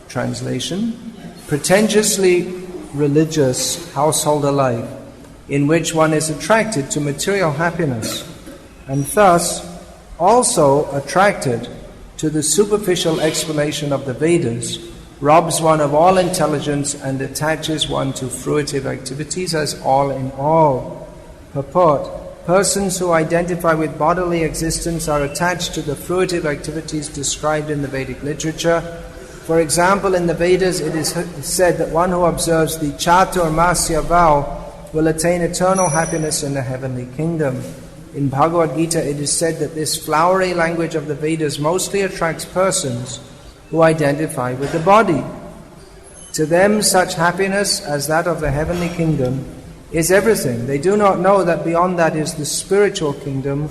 Translation: pretentiously religious householder life in which one is attracted to material happiness and thus also attracted to the superficial explanation of the Vedas robs one of all intelligence and attaches one to fruitive activities as all in all. Purport: persons who identify with bodily existence are attached to the fruitive activities described in the Vedic literature. For example, in the Vedas it is said that one who observes the Chaturmasya vow will attain eternal happiness in the heavenly kingdom. In Bhagavad Gita it is said that this flowery language of the Vedas mostly attracts persons who identify with the body. To them such happiness as that of the heavenly kingdom is everything. They do not know that beyond that is the spiritual kingdom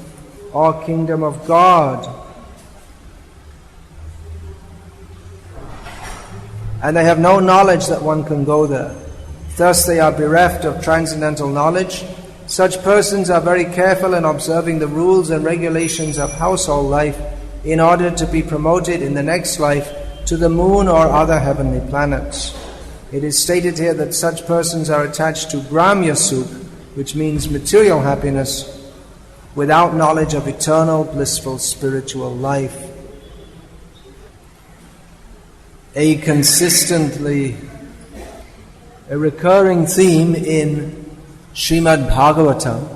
or kingdom of God. And they have no knowledge that one can go there. Thus they are bereft of transcendental knowledge. Such persons are very careful in observing the rules and regulations of household life in order to be promoted in the next life to the moon or other heavenly planets. It is stated here that such persons are attached to Gramya Sukh, which means material happiness, without knowledge of eternal, blissful, spiritual life. A recurring theme in Srimad Bhagavatam,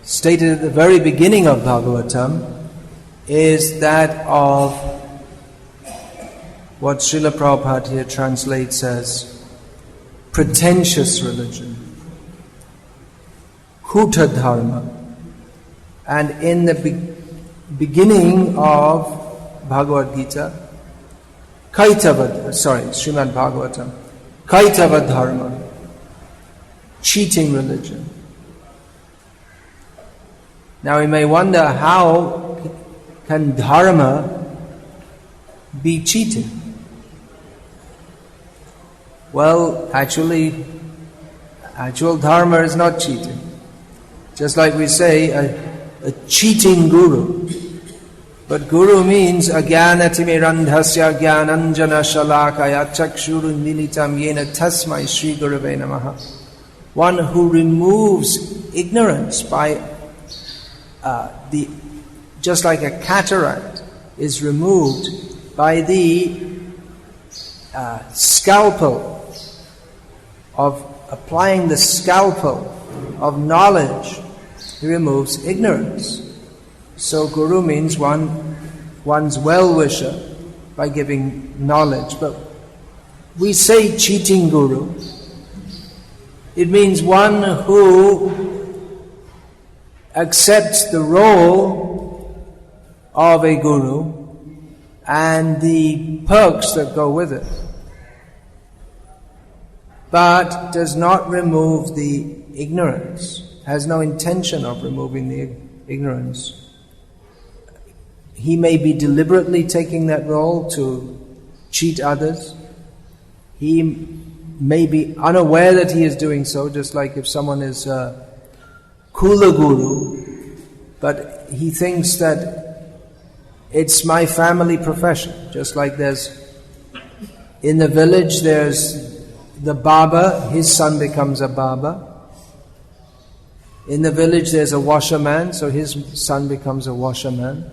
stated at the very beginning of Bhagavatam, is that of what Srila Prabhupada here translates as pretentious religion, Huta Dharma. And in the beginning of Bhagavad Gita, Srimad Bhagavatam, Kaitava Dharma, cheating religion. Now we may wonder, how can dharma be cheating? Well, actual dharma is not cheating. Just like we say, a cheating guru. But guru means agyanatimirandhasya gyananjana shalakaya chakshuru nilitam yena tasmai Shri Gurave Namaha. One who removes ignorance by just like a cataract is removed by the scalpel of applying the scalpel of knowledge. He removes ignorance. So guru means one's well-wisher by giving knowledge. But we say cheating guru. It means one who accepts the role of a guru and the perks that go with it, but does not remove the ignorance, has no intention of removing the ignorance. He may be deliberately taking that role to cheat others. He may be unaware that he is doing so, just like if someone is a Kula Guru, but he thinks that it's my family profession. Just like in the village there's the Baba, his son becomes a Baba. In the village there's a washerman, so his son becomes a washerman.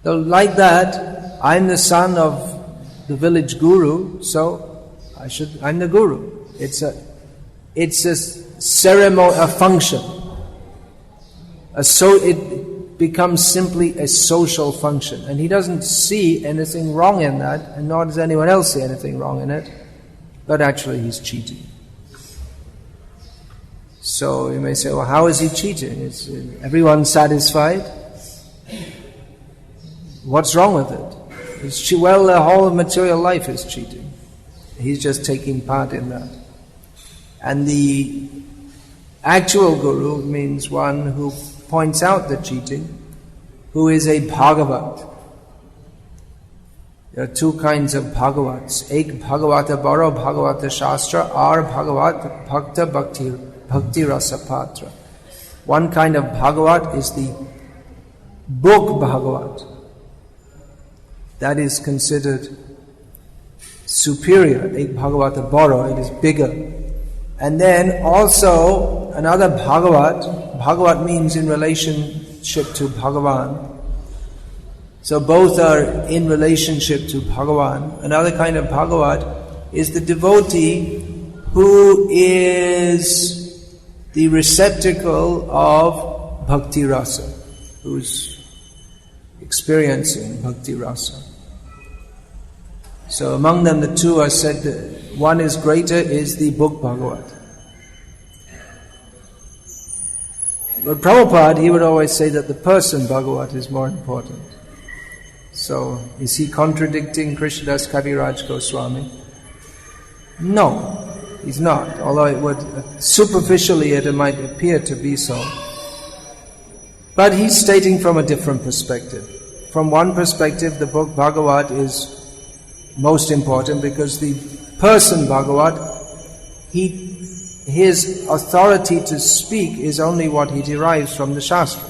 So like that, I'm the son of the village guru, so I'm the guru. It's a ceremony, a function. It becomes simply a social function. And he doesn't see anything wrong in that, and nor does anyone else see anything wrong in it. But actually he's cheating. So you may say, well, how is he cheating? Is everyone satisfied? What's wrong with it? Well, the whole material life is cheating. He's just taking part in that. And the actual guru means one who points out the cheating, who is a Bhagavat. There are two kinds of Bhagavats. Ek Bhagavata Baro Bhagavata Shastra, or Bhagavat Bhakta Bhakti Rasa Patra. One kind of Bhagavat is the book Bhagavat. That is considered superior. Ek Bhagavata boro, it is bigger. And then also another Bhagavat. Bhagavat means in relationship to Bhagavan. So both are in relationship to Bhagavan. Another kind of Bhagavat is the devotee who is the receptacle of bhakti rasa, who's experiencing bhakti rasa. So among them the two are said that one is greater is the book Bhagavat. But Prabhupada, he would always say that the person Bhagavat is more important. So, is he contradicting Krishnadas Kaviraj Goswami? No, he's not. Although it would, superficially it might appear to be so. But he's stating from a different perspective. From one perspective, the book Bhagavat is most important because the person Bhagavat, his authority to speak is only what he derives from the Shastra.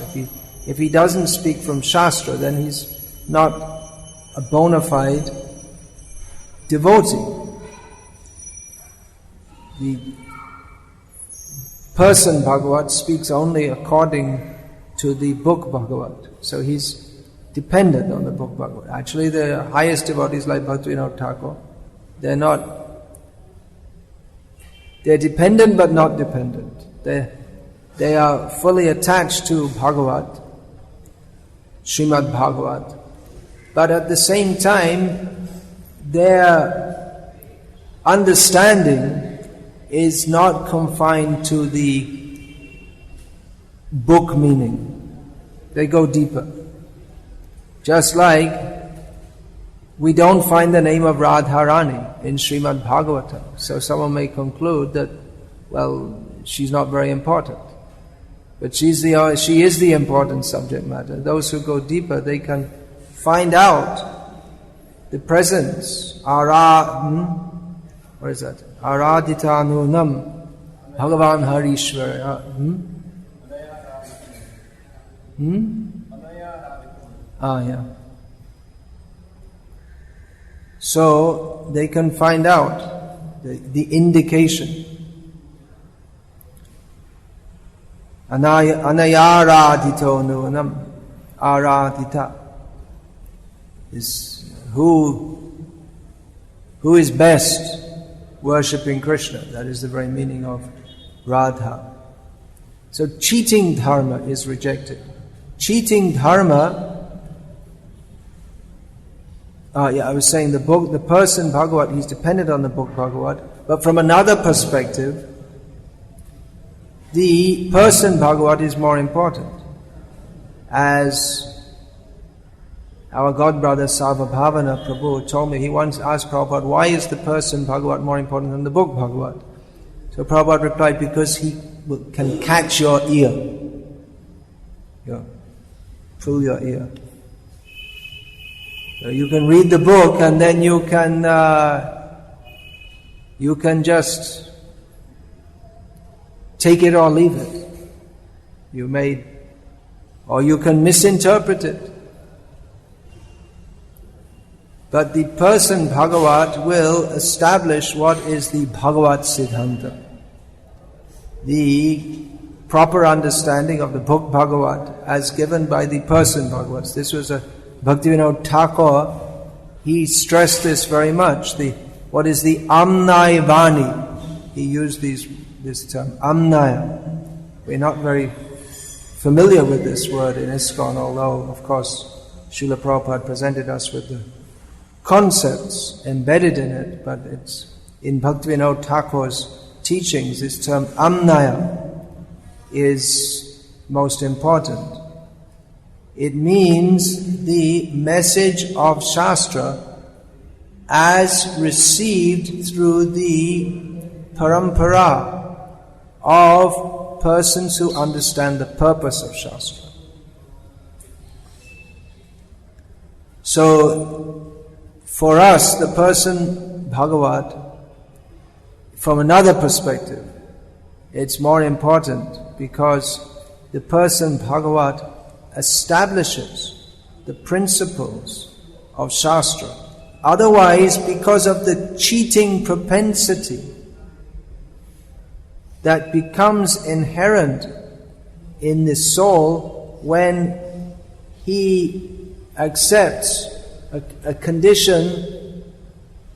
If he doesn't speak from Shastra, then he's not a bona fide devotee. The person Bhagavat speaks only according to the book Bhagavat. So he's dependent on the book Bhagavat. Actually, the highest devotees like Bhaktivinoda Thakur, they're dependent but not dependent. They are fully attached to Bhagavat, Srimad Bhagavat. But at the same time, their understanding is not confined to the book meaning. They go deeper. Just like we don't find the name of Radharani in Srimad Bhagavatam. So someone may conclude that, well, she's not very important. But she is the important subject matter. Those who go deeper, they can find out the presence, what is that? Aradhitanunam, Bhagavan Harishwara. Yeah. So they can find out the indication. Anayaradhito nunam, aradhita is who is best worshipping Krishna. That is the very meaning of Radha. So cheating dharma is rejected. Cheating dharma, I was saying the person Bhagavat, he's dependent on the book Bhagavat, but from another perspective, the person Bhagavat is more important. As our godbrother Sarvabhavana Prabhu told me, he once asked Prabhupada, why is the person Bhagavat more important than the book Bhagavat? So Prabhupada replied, because he can catch your ear. Pull your ear. So you can read the book and then you can just take it or leave it. Or you can misinterpret it. But the person Bhagavat will establish what is the Bhagavat Siddhanta. The proper understanding of the book Bhagavat as given by the person Bhagavat. This was a Bhaktivinoda Thakur, he stressed this very much. What is the Amnaya Vani? He used this term, Amnaya. We're not very familiar with this word in ISKCON, although, of course, Srila Prabhupada presented us with the concepts embedded in it, but it's in Bhaktivinoda Thakur's teachings, this term Amnaya is most important. It means the message of Shastra as received through the parampara of persons who understand the purpose of Shastra. So, for us, the person Bhagavat, from another perspective, it's more important because the person Bhagavat establishes the principles of Shastra Otherwise, because of the cheating propensity that becomes inherent in the soul when he accepts a condition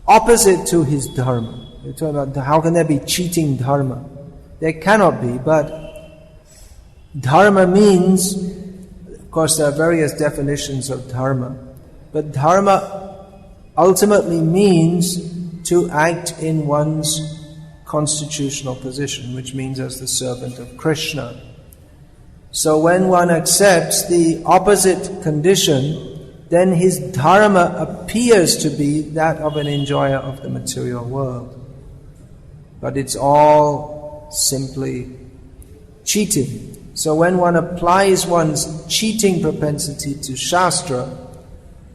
opposite to his dharma. You're talking about how can there be cheating dharma? There cannot be, but dharma means, of course there are various definitions of dharma, but dharma ultimately means to act in one's constitutional position, which means as the servant of Krishna. So when one accepts the opposite condition, then his dharma appears to be that of an enjoyer of the material world. But it's all simply cheating. So when one applies one's cheating propensity to Shastra,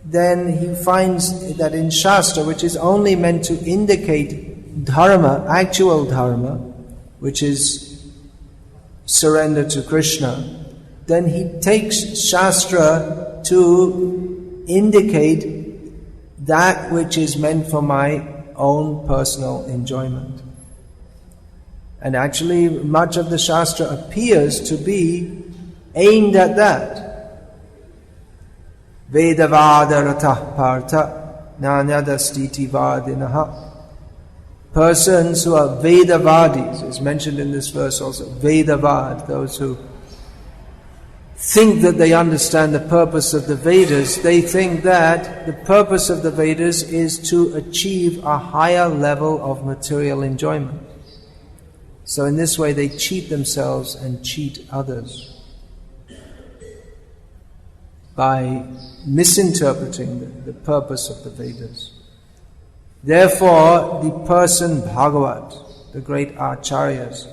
then he finds that in Shastra, which is only meant to indicate dharma, actual dharma, which is surrender to Krishna, then he takes Shastra to indicate that which is meant for my own personal enjoyment. And actually, much of the Shastra appears to be aimed at that. Vedavada ratah partha nanyadastiti vadinaha. Persons who are Vedavadis, is mentioned in this verse also, Vedavad, those who think that they understand the purpose of the Vedas, they think that the purpose of the Vedas is to achieve a higher level of material enjoyment. So in this way they cheat themselves and cheat others by misinterpreting the purpose of the Vedas. Therefore, the person Bhagavat, the great acharyas,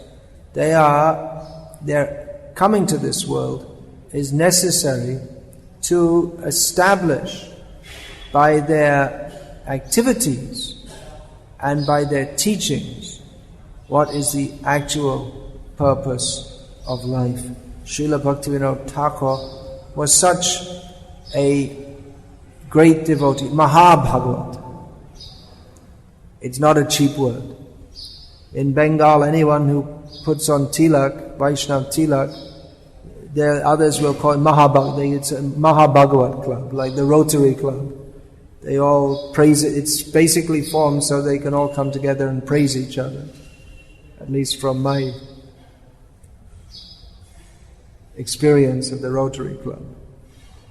their coming to this world is necessary to establish by their activities and by their teachings what is the actual purpose of life. Srila Bhaktivinoda Thakur was such a great devotee, Mahabhagavat. It's not a cheap word. In Bengal, anyone who puts on tilak, Vaishnav tilak, there others will call it Mahabhagavat. It's a Mahabhagavat club, like the Rotary Club. They all praise it. It's basically formed so they can all come together and praise each other. At least from my experience of the Rotary Club.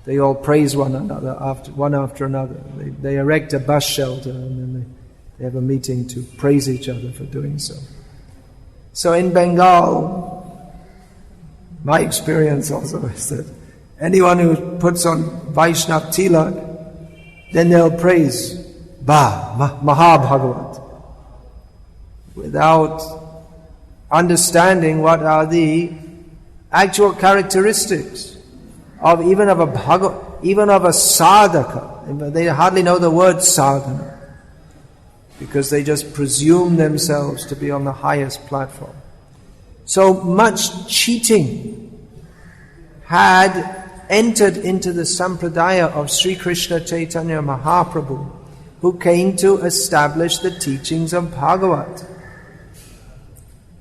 They all praise one another one after another. They erect a bus shelter and then they have a meeting to praise each other for doing so. So in Bengal, my experience also is that anyone who puts on Vaishnav tilak, then they'll praise Mahabhagavat, without understanding what are the actual characteristics of even of a sadhaka. They hardly know the word sadhana, because they just presume themselves to be on the highest platform. So much cheating had entered into the sampradaya of Sri Krishna Chaitanya Mahaprabhu, who came to establish the teachings of Bhagavat.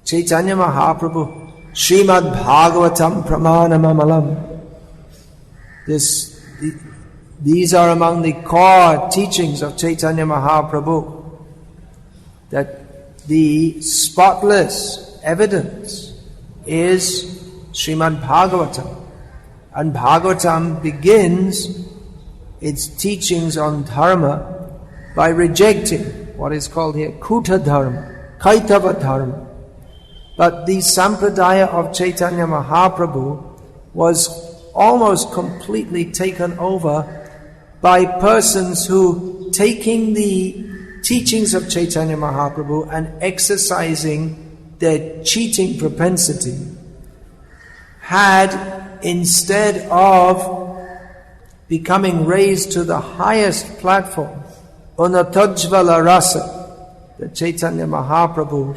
Chaitanya Mahaprabhu, Srimad Bhagavatam Pramanamamalam. These are among the core teachings of Chaitanya Mahaprabhu, that the spotless evidence is Srimad Bhagavatam. And Bhagavatam begins its teachings on dharma by rejecting what is called here Kuta dharma, Kaitava dharma. But the sampradaya of Chaitanya Mahaprabhu was almost completely taken over by persons who, taking the teachings of Chaitanya Mahaprabhu and exercising their cheating propensity, had, instead of becoming raised to the highest platform, Unatajvala Rasa, that Chaitanya Mahaprabhu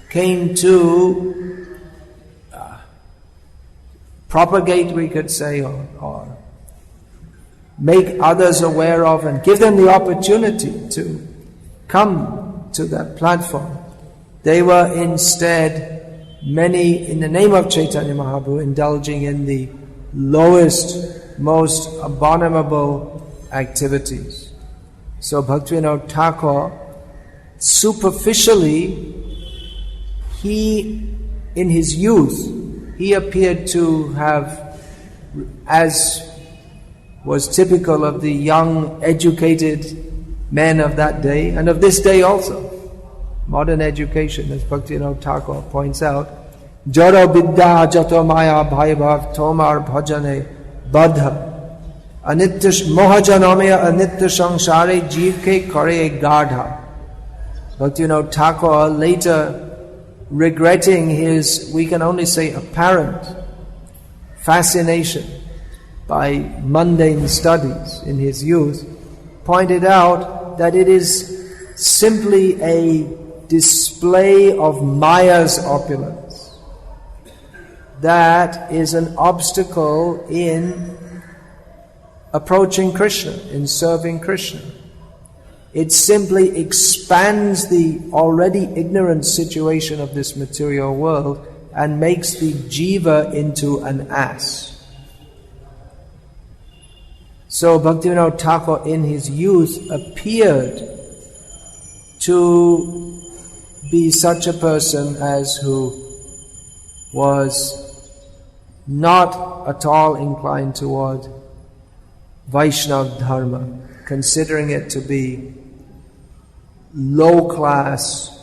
came to propagate, we could say, or make others aware of and give them the opportunity to come to that platform. They were instead, many, in the name of Chaitanya Mahaprabhu, indulging in the lowest, most abominable activities. So Bhaktivinoda Thakur, superficially, in his youth, he appeared to have, as was typical of the young, educated men of that day, and of this day also. Modern education, as Bhaktivinoda Thakur points out, Jaro Vidya Jato Maya Bhaibhav Tomar Bhajane Badha Anitya Mohajanamaya Anitya Samsare Jeevke Kare Gadha. Bhaktivinoda Thakur, later regretting his, we can only say, apparent fascination by mundane studies in his youth, pointed out that it is simply a display of Maya's opulence that is an obstacle in approaching Krishna, in serving Krishna. It simply expands the already ignorant situation of this material world and makes the jiva into an ass. So Bhaktivinoda Thakur in his youth appeared to be such a person as who was not at all inclined toward Vaishnava Dharma, considering it to be low class,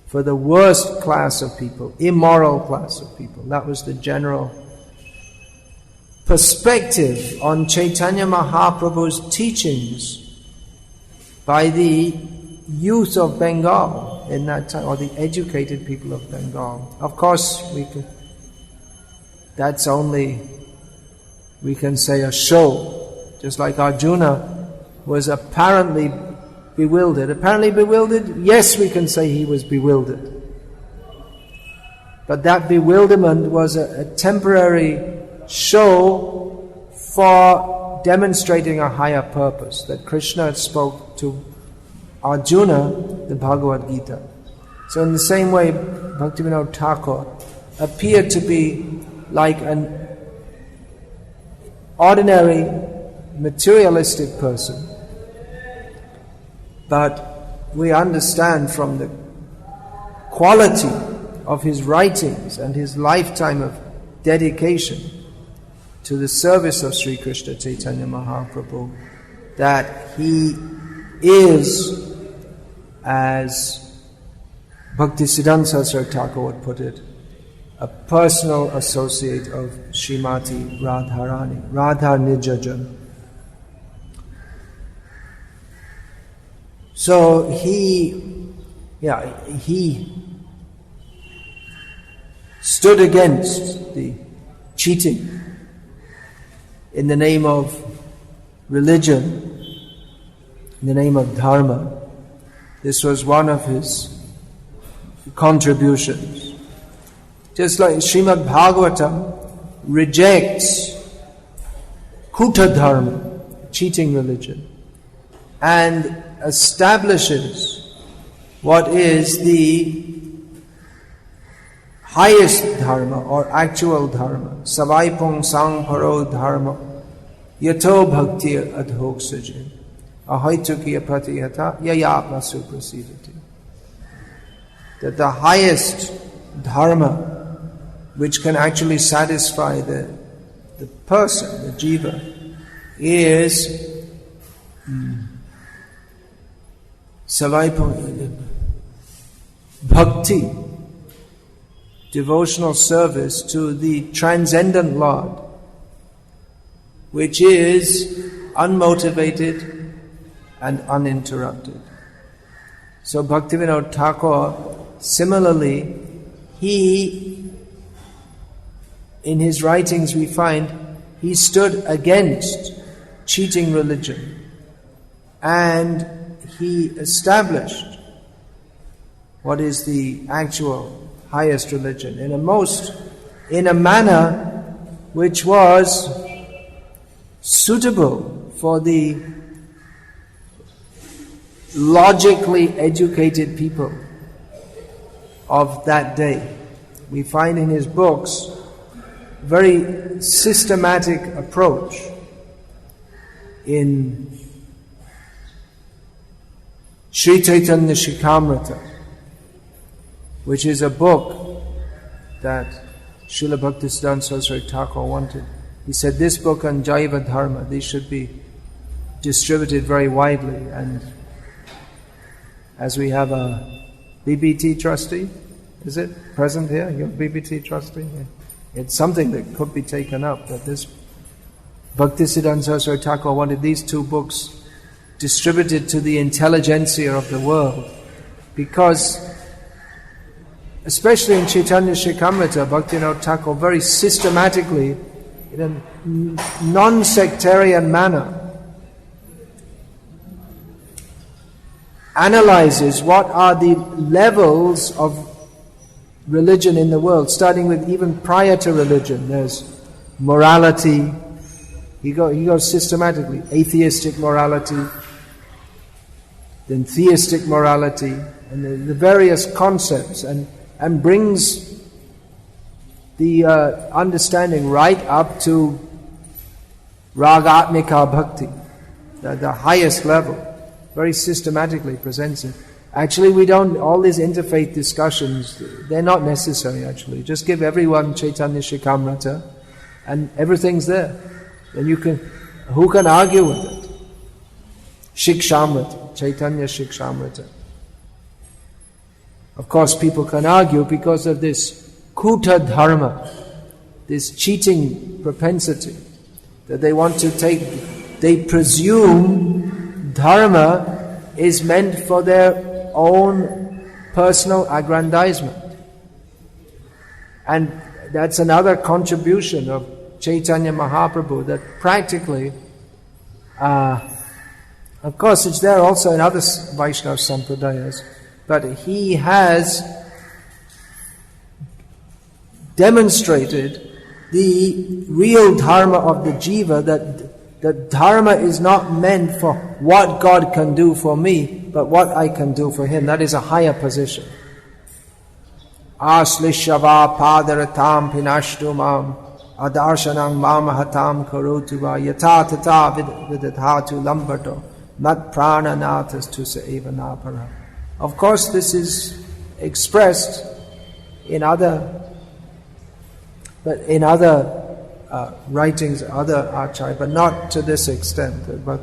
for the worst class of people, immoral class of people. That was the general perspective on Chaitanya Mahaprabhu's teachings by the youth of Bengal in that time, or the educated people of Bengal. Of course, that's only, we can say, a show. Just like Arjuna was apparently bewildered. Apparently bewildered? Yes, we can say he was bewildered. But that bewilderment was a temporary show for demonstrating a higher purpose, that Krishna spoke to Arjuna the Bhagavad Gita. So in the same way, Bhaktivinoda Thakur appeared to be like an ordinary materialistic person, but we understand from the quality of his writings and his lifetime of dedication to the service of Sri Krishna Chaitanya Mahaprabhu that he is, as Bhaktisiddhanta Saraswati Thakur would put it, a personal associate of Srimati Radharani, Radha Nijajan. So he stood against the cheating in the name of religion, in the name of dharma. This was one of his contributions. Just like Srimad Bhagavatam rejects Kuta dharma, cheating religion, and establishes what is the highest dharma or actual dharma, Savaipung Sangparo dharma, Yato Bhaktir Adhok Sajin, Ahoitukiya Pratihata Yayatma Suprasidati. That the highest dharma which can actually satisfy the person, the jiva, is Savaipung Bhakti, devotional service to the transcendent Lord, which is unmotivated and uninterrupted. So Bhaktivinoda Thakur, similarly, in his writings we find, he stood against cheating religion, and he established what is the actual highest religion in a manner which was suitable for the logically educated people of that day. We find in his books a very systematic approach in Sri Chaitanya Shikamrita, which is a book that Srila Bhaktivinoda Saraswati Thakur wanted. He said this book on Jaiva Dharma, these should be distributed very widely. And as we have a BBT trustee, is it present here? You're BBT trustee? Yeah. It's something that could be taken up, that this Bhaktisiddhanta Saraswati Thakur wanted these two books distributed to the intelligentsia of the world, because especially in Chaitanya Shikamrita, Bhaktivinoda Thakur very systematically, in a non-sectarian manner, analyzes what are the levels of religion in the world, starting with even prior to religion. There's morality. He goes systematically. Atheistic morality, then theistic morality, and the various concepts, and brings the understanding right up to Ragatmika Bhakti, the highest level, very systematically presents it. Actually, we don't, all these interfaith discussions, they're not necessary actually. Just give everyone Chaitanya Shikamrita and everything's there. And who can argue with it? Shikshamrita, Chaitanya Shikshamrita. Of course, people can argue because of this kuta dharma, this cheating propensity, that they want to they presume dharma is meant for their own personal aggrandizement. And that's another contribution of Chaitanya Mahaprabhu, that practically, of course it's there also in other Vaishnava Sampradayas, but he has demonstrated the real dharma of the jiva, that dharma is not meant for what God can do for me, but what I can do for Him. That is a higher position. Aslishava padaratam pinashtumam adarshanam mamahatam karotuva yata tata vidadhatu lambato mat prananatas tusa eva napara. Of course, this is expressed in other writings, other acharya, but not to this extent. But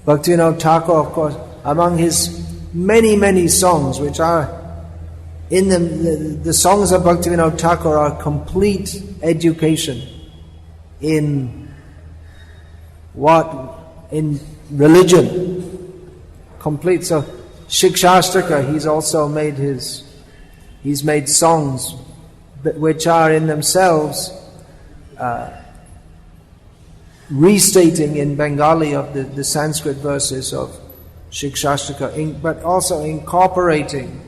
Bhaktivinoda Thakur, of course, among his many, many songs, which are in the songs of Bhaktivinoda Thakur are complete education in religion, complete. So Shikshashtaka, he's made songs which are in themselves restating in Bengali of the Sanskrit verses of Shikshashtaka, but also incorporating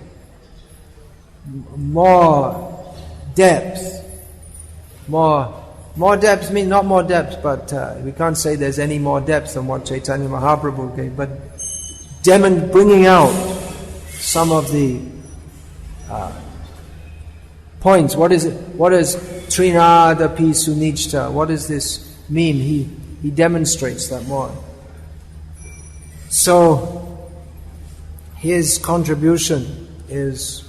more depth. More depth means not more depth, but we can't say there's any more depth than what Chaitanya Mahaprabhu gave, but bringing out some of the points. What is Trinada Pi Sunichta? What does this mean? He demonstrates that more. So his contribution is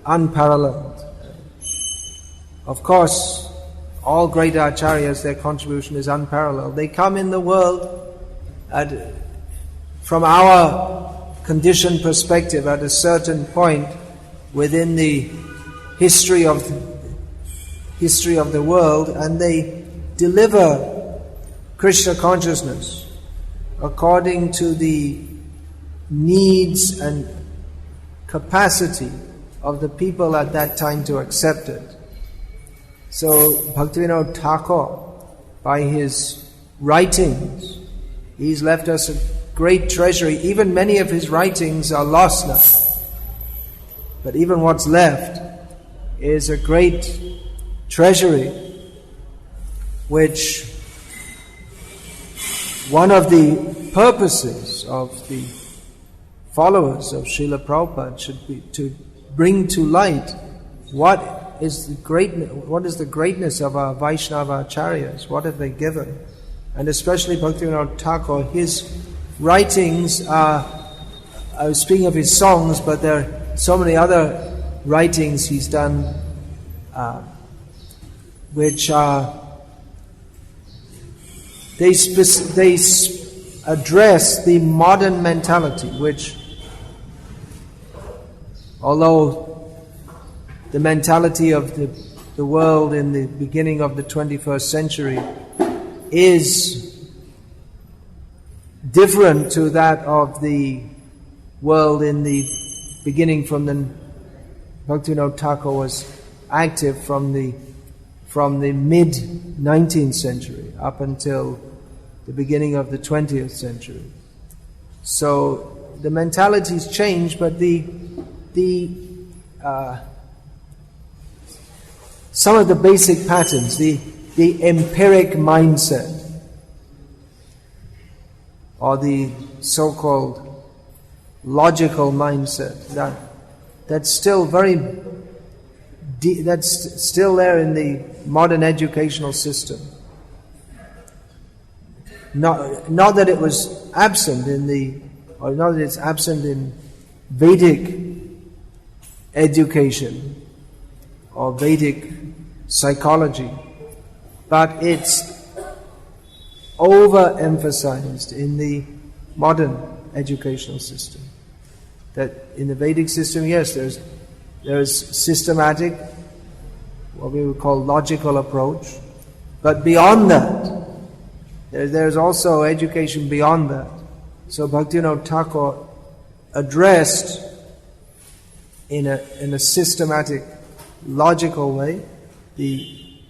unparalleled. Of course, all great acharyas, their contribution is unparalleled. They come in the world from our conditioned perspective at a certain point within the history of the world, and they deliver Krishna consciousness according to the needs and capacity of the people at that time to accept it. So Bhaktivinoda Thakur, by his writings, he's left us a great treasury. Even many of his writings are lost now, but even what's left is a great treasury which one of the purposes of the followers of Srila Prabhupada should be to bring to light what is the greatness of our Vaishnava acharyas, what have they given. And especially Bhaktivinoda Thakur, his writings are, I was speaking of his songs, but there are so many other writings he's done which are, they address the modern mentality, which, although the mentality of the world in the beginning of the 21st century is different to that of the world in the beginning from the Bhaktivinoda Thakur was active from the mid-19th century up until the beginning of the 20th century. So the mentalities change, but some of the basic patterns, the empiric mindset, or the so-called logical mindset, that's still that's still there in the modern educational system. Not that it was absent not that it's absent in Vedic education or Vedic psychology, but it's overemphasized in the modern educational system. That in the Vedic system, yes, there's systematic, what we would call logical approach, but beyond that, there's also education beyond that. So Bhaktivinoda Thakur addressed in a systematic, logical way, he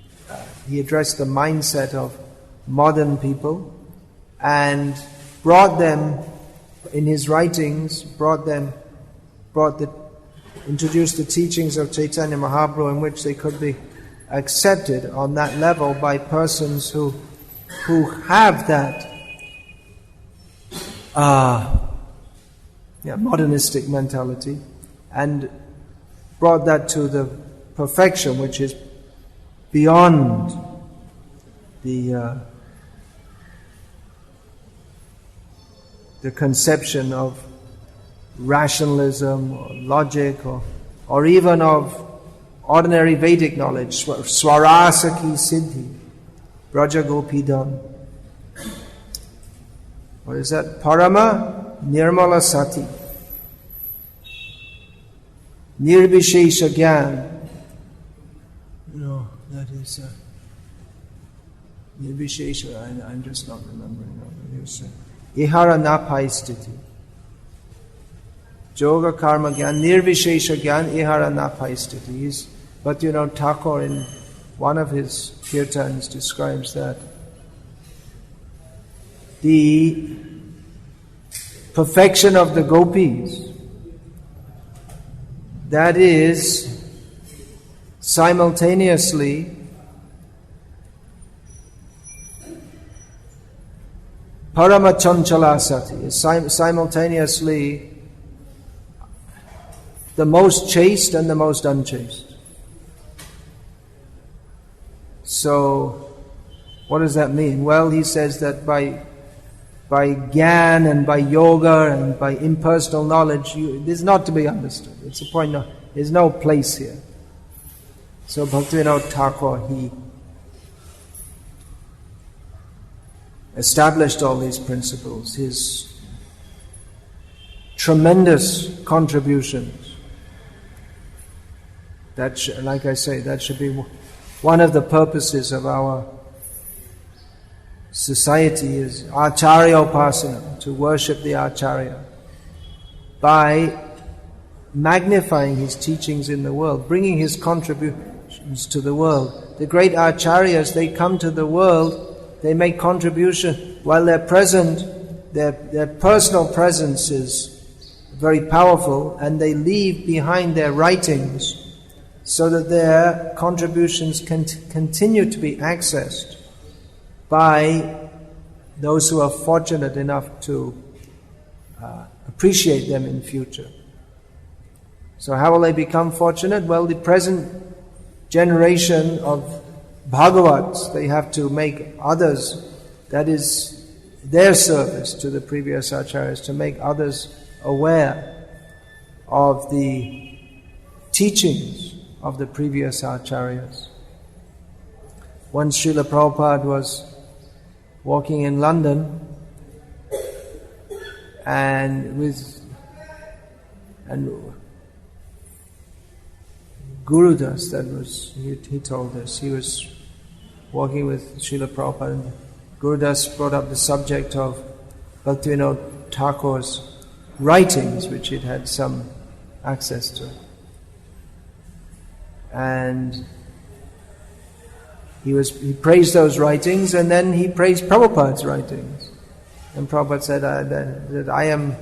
addressed the mindset of modern people and brought them, in his writings, introduced the teachings of Chaitanya Mahaprabhu in which they could be accepted on that level by persons who have that modernistic mentality, and brought that to the perfection which is beyond the conception of rationalism or logic or even of ordinary Vedic knowledge. Swarasaki Siddhi, Brajagopidam. What is that? Parama Nirmala Sati, Nirvishesha Gyan. No, that is Nirvishesha. I'm just not remembering. Ihara Napai Sthiti. Yoga Karma Gyan, Nirvishesha Gyan, Ihara Napai Sthiti. But Thakur in one of his kirtans describes that the perfection of the gopis, that is simultaneously Paramachanchala Sati, is simultaneously the most chaste and the most unchaste. So, what does that mean? Well, he says that by Gyan and by yoga and by impersonal knowledge, it is not to be understood. It's a point, there's no place here. So Bhaktivinoda Thakur, he established all these principles, his tremendous contributions. That, like I say, that should be one of the purposes of our society, is Acharya Upasana, to worship the Acharya by magnifying his teachings in the world, bringing his contributions to the world. The great Acharyas, they come to the world, they make contribution while they're present. Their personal presence is very powerful, and they leave behind their writings so that their contributions can continue to be accessed by those who are fortunate enough to appreciate them in future. So how will they become fortunate? Well, the present generation of Bhagavats, they have to make others, that is their service to the previous acharyas, to make others aware of the teachings of the previous acharyas. Once Srila Prabhupada was walking in London and Gurudas, he told us, he was walking with Srila Prabhupada, and Gurudas brought up the subject of Bhaktivinoda Thakur's writings, which he'd had some access to. And he praised those writings, and then he praised Prabhupada's writings. And Prabhupada said that I am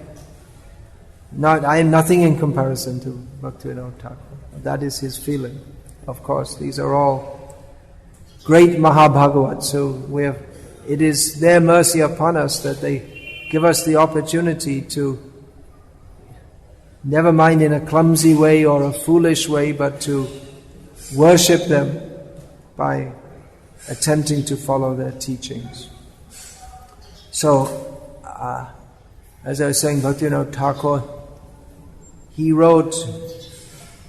nothing in comparison to Bhaktivinoda Thakur. That is his feeling. Of course, these are all great Mahabhagavats, so it is their mercy upon us that they give us the opportunity to, never mind in a clumsy way or a foolish way, but to worship them by attempting to follow their teachings. So, as I was saying, Bhaktivinoda Thakur, he wrote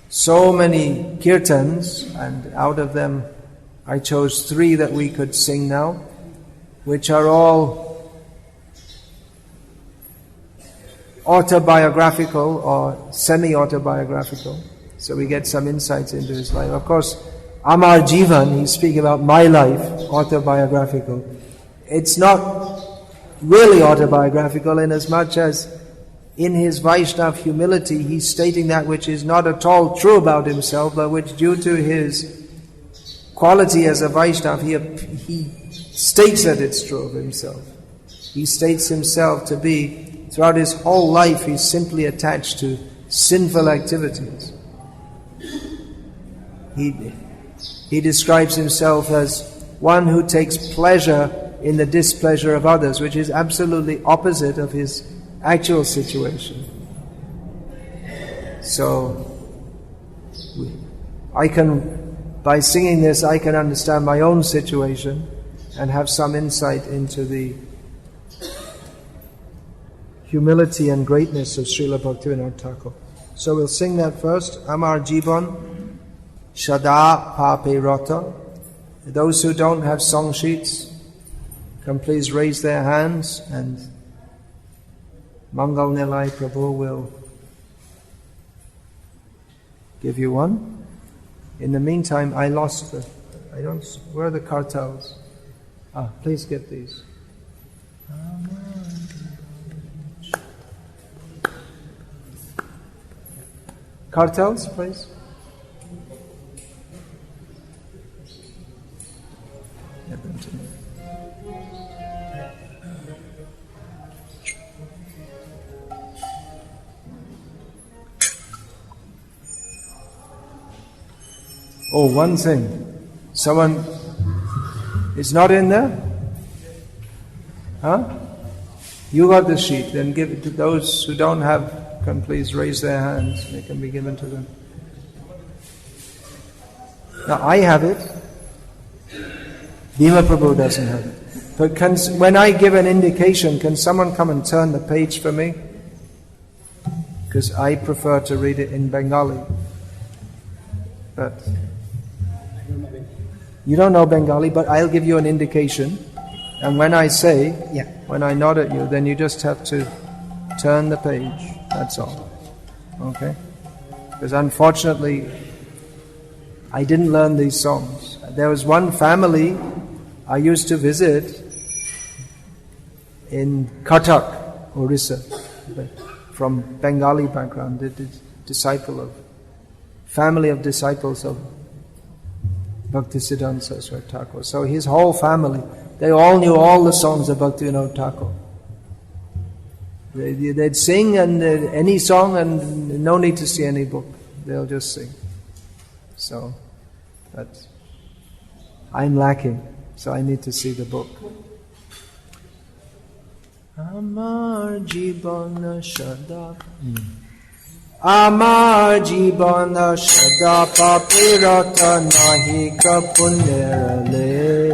so many kirtans, and out of them I chose 3 that we could sing now, which are all autobiographical or semi-autobiographical, so we get some insights into his life. Of course, Amar Jivan, he's speaking about my life, autobiographical. It's not really autobiographical in as much as in his Vaishnava humility, he's stating that which is not at all true about himself, but which due to his quality as a Vaishnava, he states that it's true of himself. He states himself to be, throughout his whole life, he's simply attached to sinful activities. He describes himself as one who takes pleasure in the displeasure of others, which is absolutely opposite of his actual situation. So, by singing this, I can understand my own situation and have some insight into the humility and greatness of Srila Bhaktivinoda Thakur. So we'll sing that first. Amar Jiban Shada Pape Rata. Those who don't have song sheets can please raise their hands, and Mangal Nilai Prabhu will give you one. In the meantime, where are the kartals? Please get these. Kartals, please. Get them to me. Oh, one thing. Someone is not in there? Huh? You got the sheet, then give it to those who don't have, can please raise their hands. They can be given to them. Now, I have it. Bhima Prabhu doesn't have it. But when I give an indication, can someone come and turn the page for me? Because I prefer to read it in Bengali. But you don't know Bengali, but I'll give you an indication. And when I say, when I nod at you, then you just have to turn the page. That's all. Okay? Because unfortunately, I didn't learn these songs. There was one family I used to visit in Cuttack, Orissa, from Bengali background, family of disciples of Bhaktisiddhanta Saraswati Thakur. So his whole family, they all knew all the songs of Bhaktivinoda Thakur. They'd sing and any song, and no need to see any book. They'll just sing. So, but I'm lacking, so I need to see the book. Amar Jibana Shada Amar Jibana Shada Papirata Nahika Puneralesh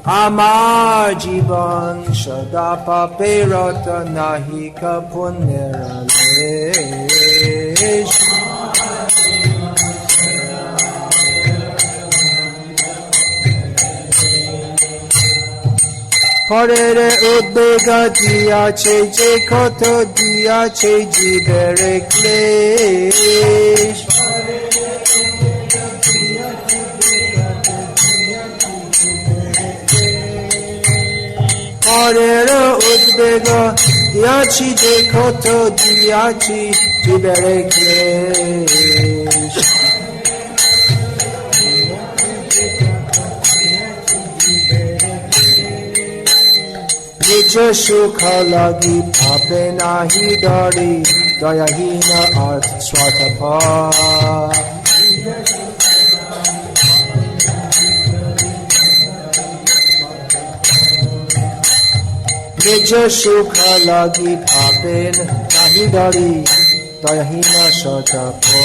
Amar Jiban Shada Papirata Nahika Puneralesh Parere udbega diyache je koto diyache jibere klesh Parere udbega diyache je koto diyache jibere klesh Nija sukha lagi pape nahi dari dayahina arth swatapa Nija sukha lagi pape nahi dari dayahina swatapa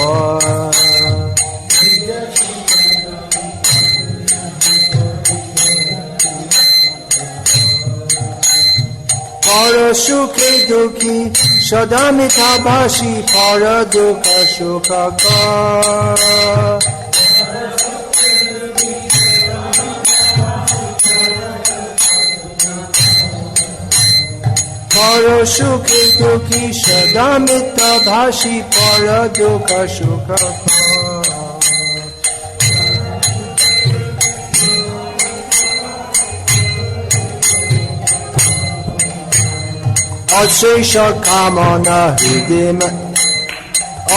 Para sukhe dukhi sada mitha bhashi para dukha sukaka Para sukhe dukhi sada mitha bhashi para dukha sukaka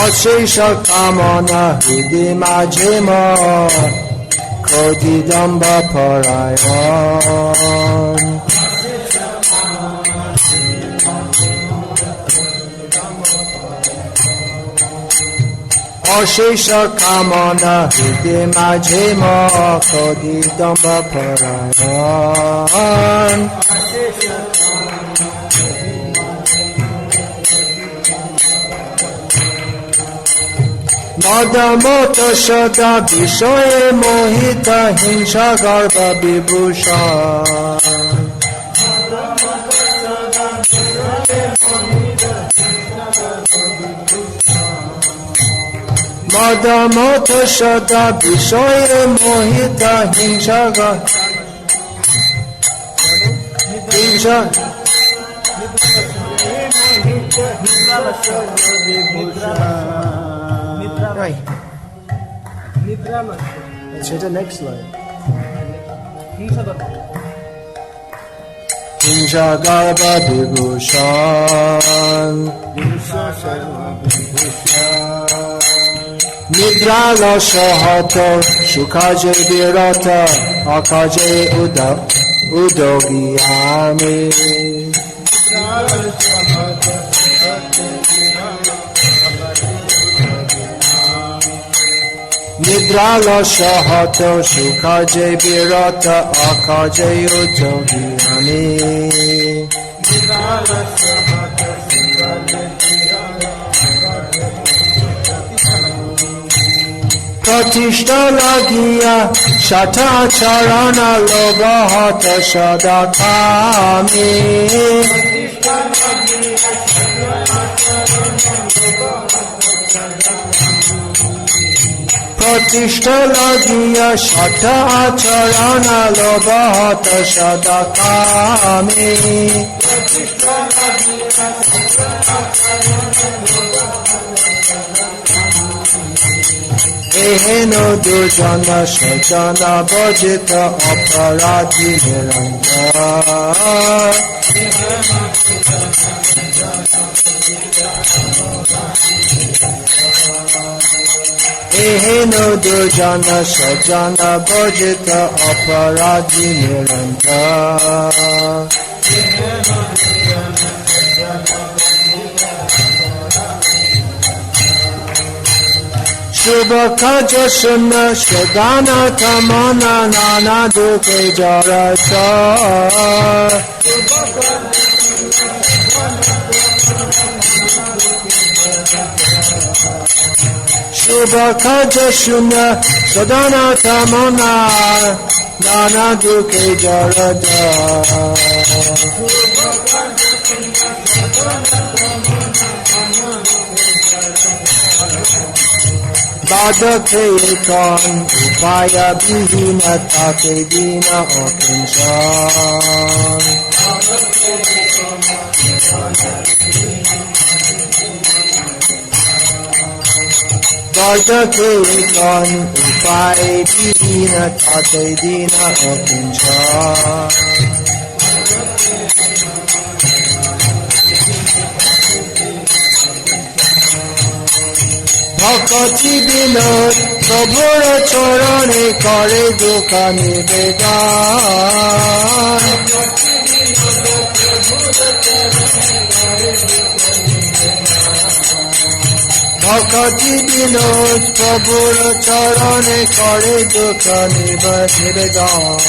Ashesha kamana hridim ajema kodidamba parayan Ashesha kamana hridim ajema kodidamba parayan Madamota Shada Vishoye Mohita Hinsha Garba Vibhusha Madamota Shada Vishoye Mohita Hinsha Garba Right. Let's hit the next line. Hinsha Garba Vibhushan Nidra Shahato Shukaje Virata Akaje Udogiyami Nidra Shahato Shukaje Virata Akaje Udogiyami Pratishta lagiya shata charana logahata shadakami Pratishta lagiya shata charana logahata shadakami Eheno dujana shajana bhajita aparadhi niranta Eheno dujana shajana bhajita aparadhi niranta Shubha kaja shunna shadana tamana nana duke jarata. Shubha kaja shunna shadana tamana nana duke jarata. Badake kon upaya bihina take dina okinshan. Badake kon upaya bihina take dina okinshan. Bhakti Vinod Prabhur Charane Kare Dukha Nivedan. Bhakti Vinod Prabhur Charane Kare Dukha Nivedan.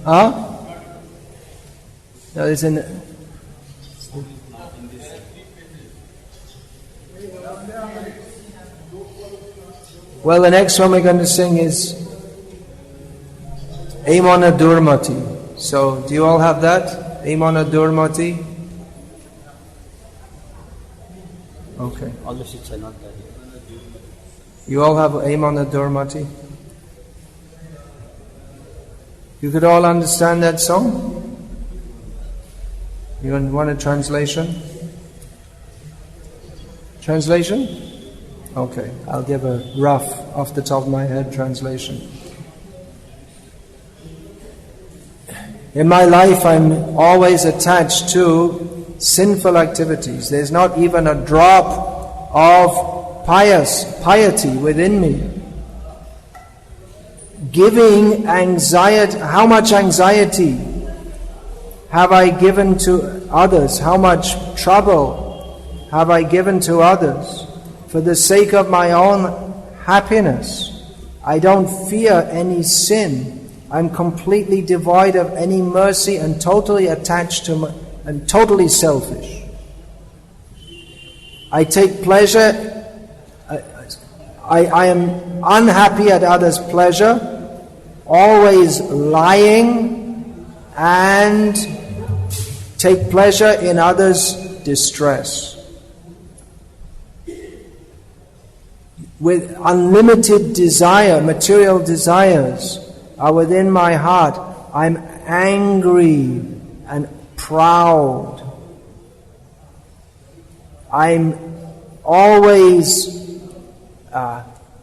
Huh? No, it's in. Well, the next one we're going to sing is Amona Durmati. So, do you all have that? Amona Durmati? Okay. All the sheets are not there. You all have Amona Durmati? You could all understand that song? You want a translation? Translation? Okay, I'll give a rough, off the top of my head translation. In my life, I'm always attached to sinful activities. There's not even a drop of piety within me. Giving anxiety, how much anxiety have I given to others? How much trouble have I given to others? For the sake of my own happiness, I don't fear any sin. I'm completely devoid of any mercy and totally attached to and totally selfish. I take pleasure. I am unhappy at others' pleasure, always lying, and take pleasure in others' distress. With unlimited desire, material desires are within my heart. I'm angry and proud. I'm always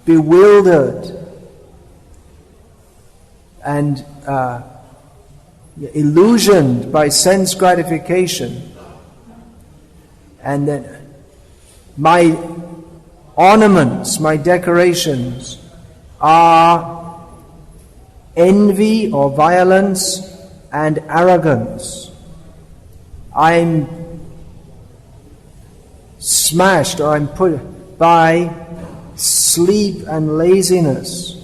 bewildered and illusioned by sense gratification. And then my ornaments, my decorations are envy or violence and arrogance. I'm smashed or I'm put by sleep and laziness.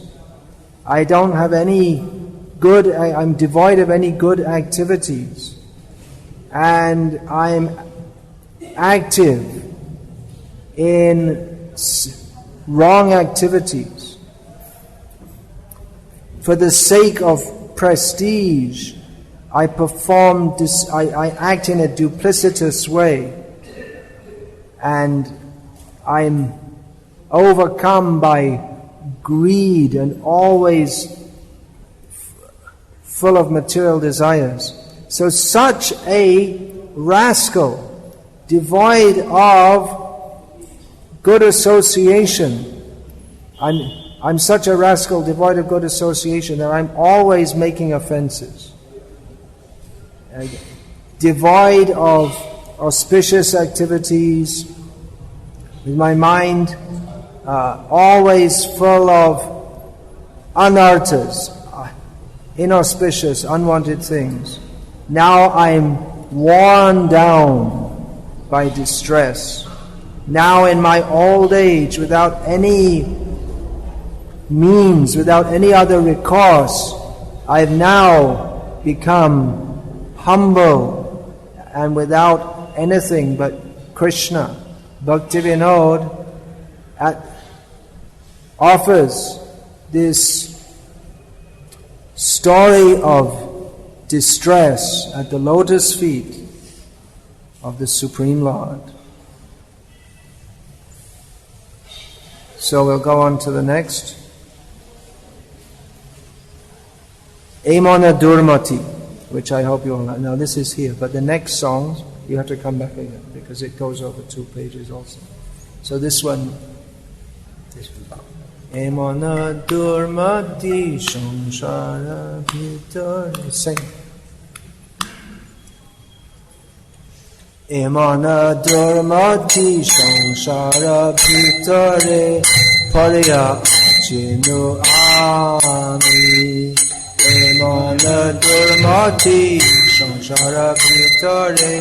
I don't have any good, I'm devoid of any good activities. And I'm active in wrong activities. For the sake of prestige, I act in a duplicitous way. And I'm overcome by greed and always full of material desires. So such a rascal, devoid of good association, I'm such a rascal devoid of good association that I'm always making offenses. Devoid of auspicious activities, with my mind always full of anarthas, inauspicious, unwanted things. Now I'm worn down by distress. Now in my old age, without any means, without any other recourse, I've now become humble and without anything but Krishna. Bhaktivinoda offers this story of distress at the lotus feet of the Supreme Lord. So we'll go on to the next. Amana Durmati, which I hope you all know. Now this is here, but the next song, you have to come back again, because it goes over 2 pages also. So this one. Amana Durmati Samsara Bhitar. Sing. Amana Durmati Samsara Bhitare Parya Chinu Ami. Amana Durmati Samsara Bhitare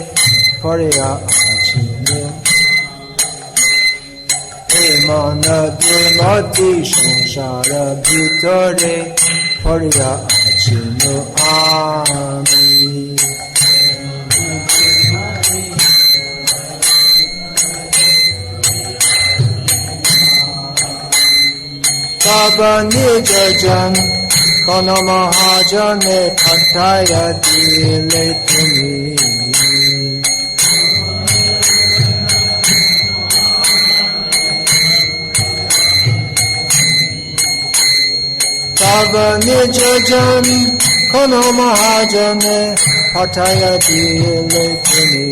Parya Chinu. Amana Durmati Samsara Bhitare Parya Chinu Ami. Tava nijajan kono mahajane pataya dile tumi. Tava nijajan kono mahajane pataya dile tumi.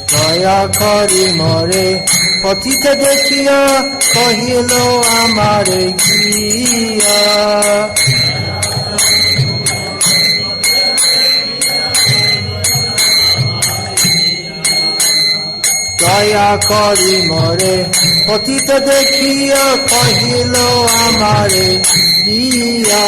Daya kari more patita dekhiya kahilo amare kiya. Daya kari more patita dekhiya kahilo amare kiya.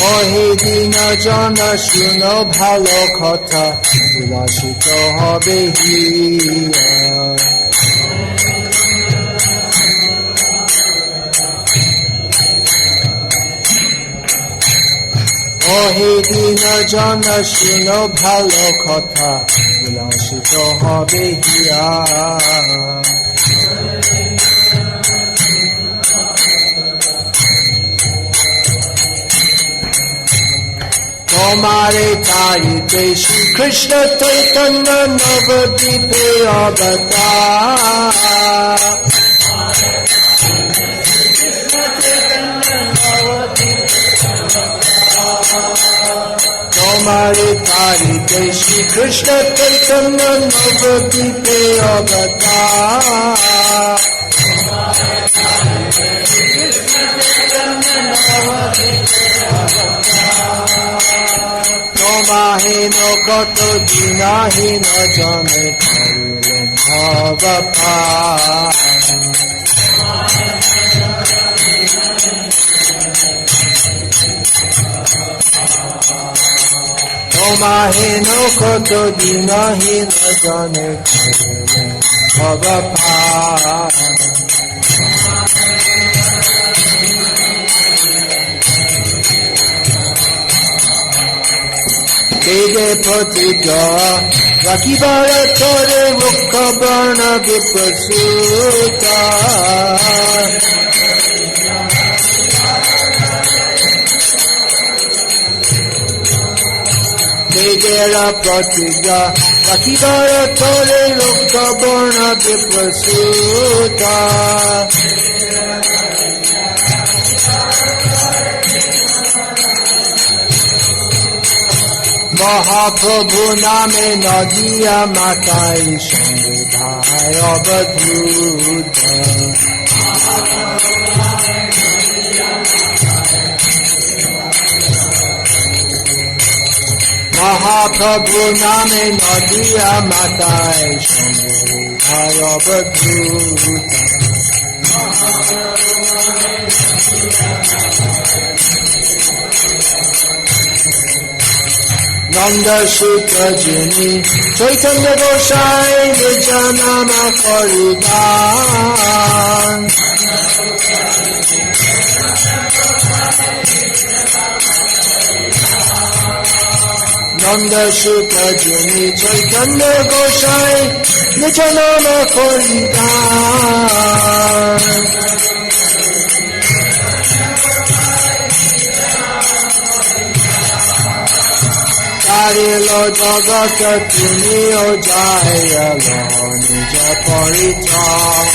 Ohi dina jana shuno bhalo kotha vilashito hobe hiya. Ohi dina jana shuno bhalo kotha vilashito hobe hiya. Tomare tarite Shri Krishna Chaitanya Navadipe Avatar. Tomare tarite Shri Krishna Chaitanya Navadipe Avatar. Tomahino koto dinahino jane karilen bhavapar. Tomahino koto dinahino jane karilen bhavapar. Vede pratiga rakibara tore mukha varna viprasuta. Vede pratiga rakibara tore mukha varna viprasuta. Mahaprabhu name nadiya matai sambudhai avadhuta. Mahaprabhu name nadiya matai shame ayabadhuta. Nanda Shukra Jini Chaitanya Gosai Nijanama Koridan. Nanda Shukra Jini Chaitanya Gosai Nijanama Koridan. Karilo Jagata Tuni Ojaya Lo Nija Paritan.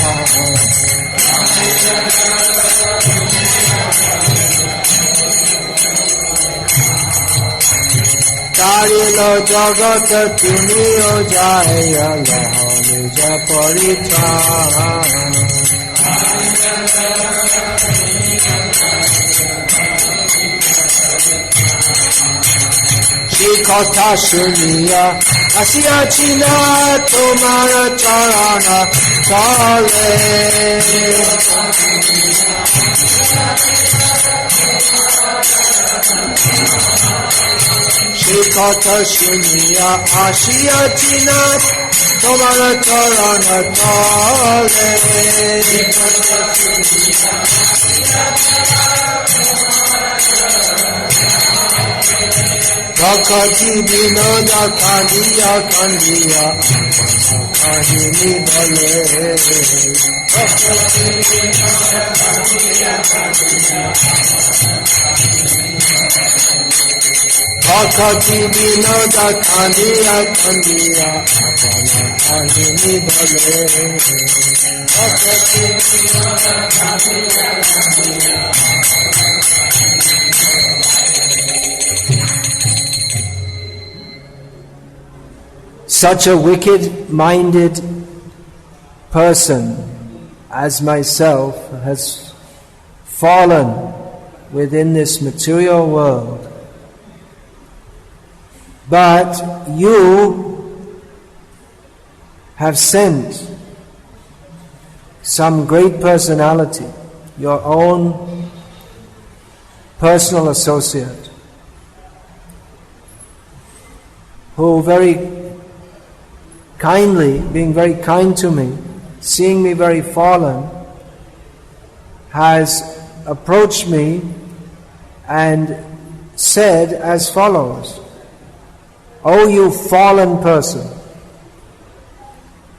Karilo Jagata Tuni Ojaya Lo Nija Paritan. Shikota Shuniya Asiya China Tomara Charana Chale. Shikota Shuniya Asiya China Tomara Charana Chale. Bhaktivinoda Kandiya Kandiya Kahini Bale. Bhaktivinoda Kandiya Kandiya Kahini Bale. Such a wicked-minded person as myself has fallen within this material world. But you have sent some great personality, your own personal associate, who very kindly, being very kind to me, seeing me very fallen, has approached me and said as follows: "Oh, you fallen person,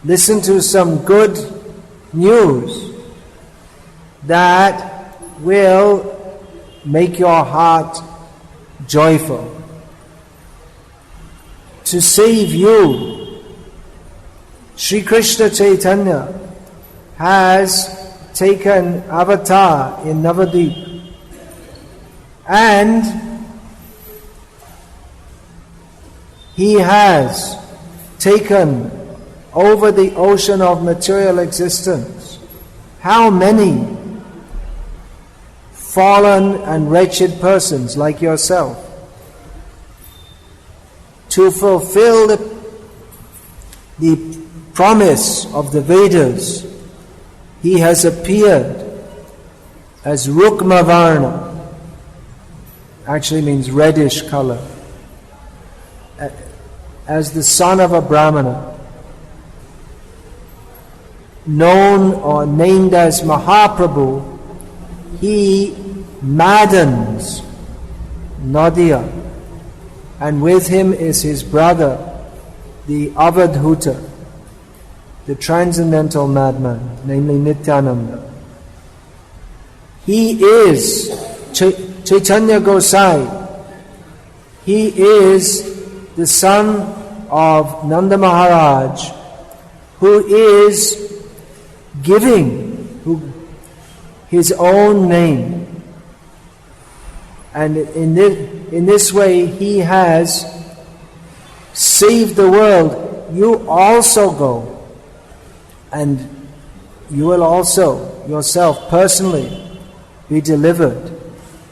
listen to some good news that will make your heart joyful. To save you, Sri Krishna Chaitanya has taken avatar in Navadip, and he has taken over the ocean of material existence how many fallen and wretched persons like yourself. To fulfill the promise of the Vedas, he has appeared as Rukmavarna, actually means reddish color, as the son of a Brahmana, known or named as Mahaprabhu. He maddens Nadia, and with him is his brother, the Avadhuta, the transcendental madman, namely Nityananda. He is Chaitanya Gosai. He is the son of Nanda Maharaj, who is giving his own name. And in this way, he has saved the world. You also go, and you will also yourself personally be delivered.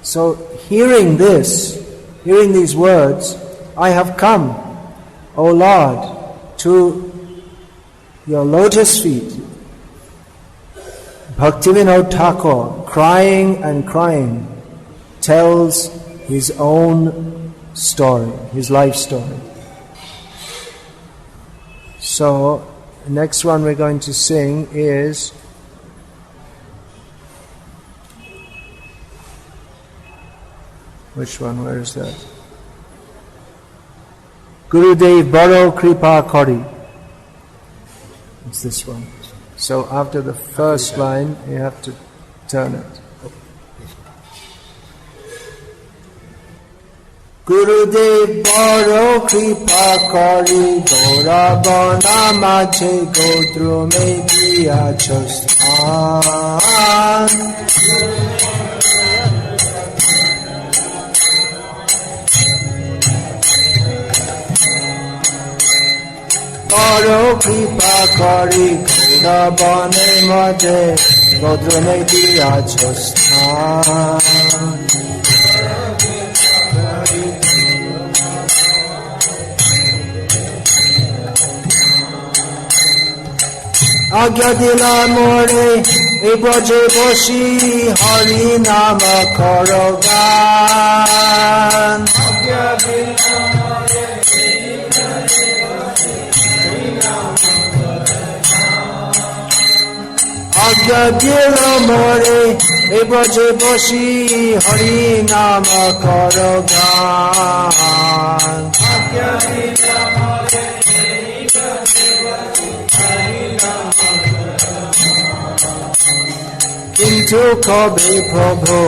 So hearing these words, I have come, O Lord, to your lotus feet. Bhaktivinoda Thakur, crying and crying, tells his own story, his life story. So, the next one we're going to sing is which one? Where is that? Gurudev Baro Kripa Kari. It's this one. So after the first line, you have to turn it. Gurudev Baro Kripa Kari Gora Bona Mache Godru Me Diya Chostan. Baro Kripa Kari Gora Bone Mache Godru Me Diya Chostan. Agya dila more e braje boshi hari nama karo gan. Agya dila more e braje boshi hari nama karo gan. কিন্তু কবে প্রভু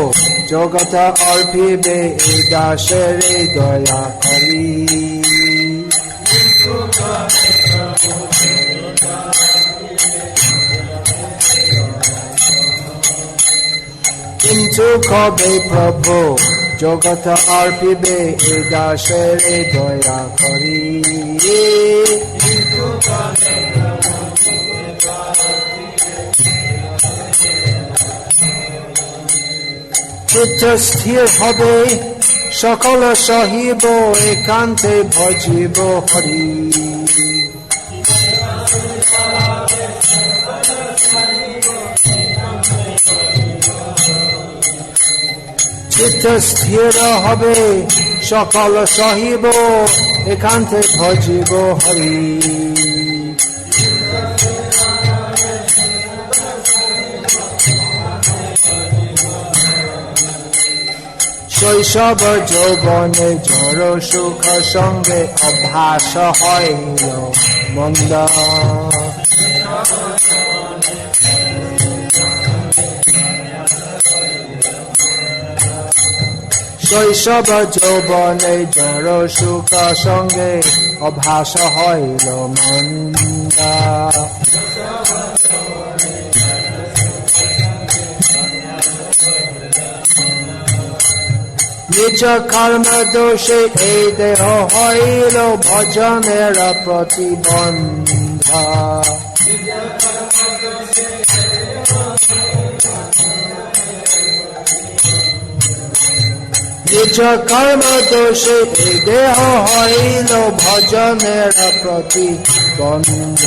জগতা অর্পিবে এই দাসের দয়া করি। কিন্তু কবে প্রভু জগতা অর্পিবে এই দাসের দয়া করি। চিত্ত স্থির হবে সকল সহিব একান্তে ভজিব হরি। চিত্ত স্থির হবে সকল সহিব একান্তে ভজিব হরি। শৈশব যৌবনে জড় সুখ সঙ্গে অভ্যাস হইল মন্দ। শৈশব যৌবনে জড় সুখ সঙ্গে অভ্যাস হইল মন্দ। নিজ কর্ম দোষে এই দেহ হইল ভজনের প্রতিবন্ধ। নিজ কর্ম দোষে এই দেহ হইল ভজনের প্রতিবন্ধ।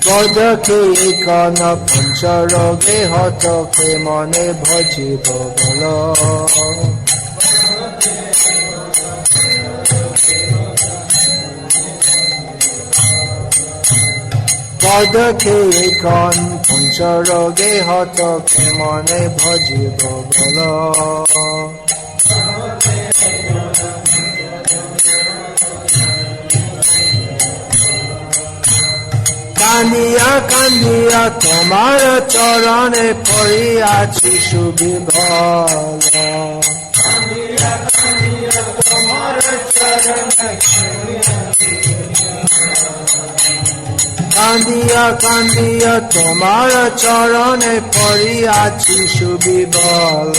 পদকে কন পঞ্চরোগে হতকে মনে ভজিব বল। পদকে কন পঞ্চরোগে হতকে মনে ভজিব বল। কান্দিয়া কান্দিয়া তোমার চরণে পড়িয়াছি সুবিভল। কান্দিয়া কান্দিয়া তোমার চরণে পড়িয়াছি সুবিভল।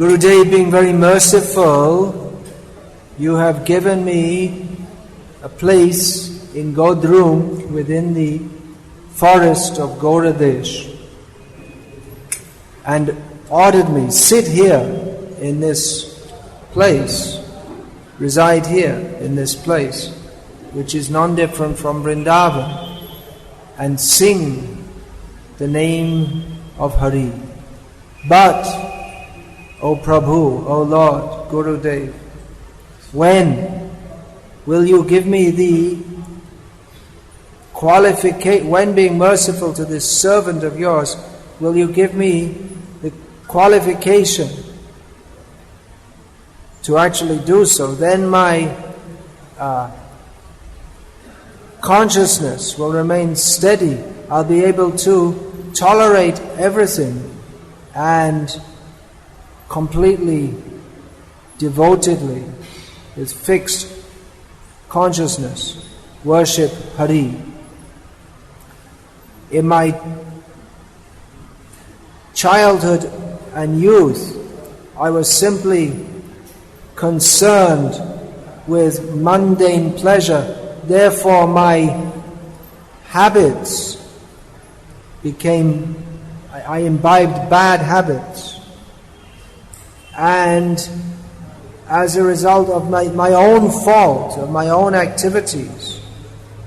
Gurudev, being very merciful, you have given me a place in Godrum within the forest of Gauradesh and ordered me, sit here in this place, reside here in this place, which is non-different from Vrindavan, and sing the name of Hari. But, O Prabhu, O Lord, Gurudev, when will you give me the qualification, when being merciful to this servant of yours, will you give me the qualification to actually do so? Then my consciousness will remain steady. I'll be able to tolerate everything and completely, devotedly, with fixed consciousness, worship Hari. In my childhood and youth, I was simply concerned with mundane pleasure. Therefore, my habits became, I imbibed bad habits. And as a result of my own fault, of my own activities,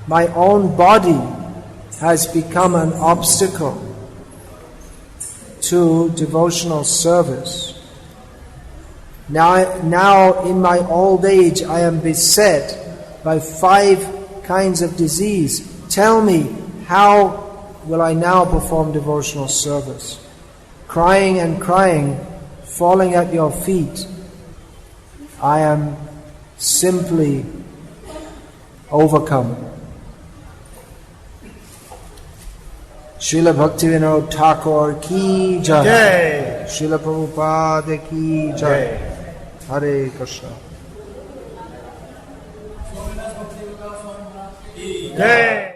my own body has become an obstacle to devotional service. Now in my old age, I am beset by 5 kinds of disease. Tell me, how will I now perform devotional service? Crying and crying, falling at your feet, I am simply overcome. Srila Bhaktivinoda Thakur ki jai. Srila Prabhupada ki jai. Hare Krishna. Jai.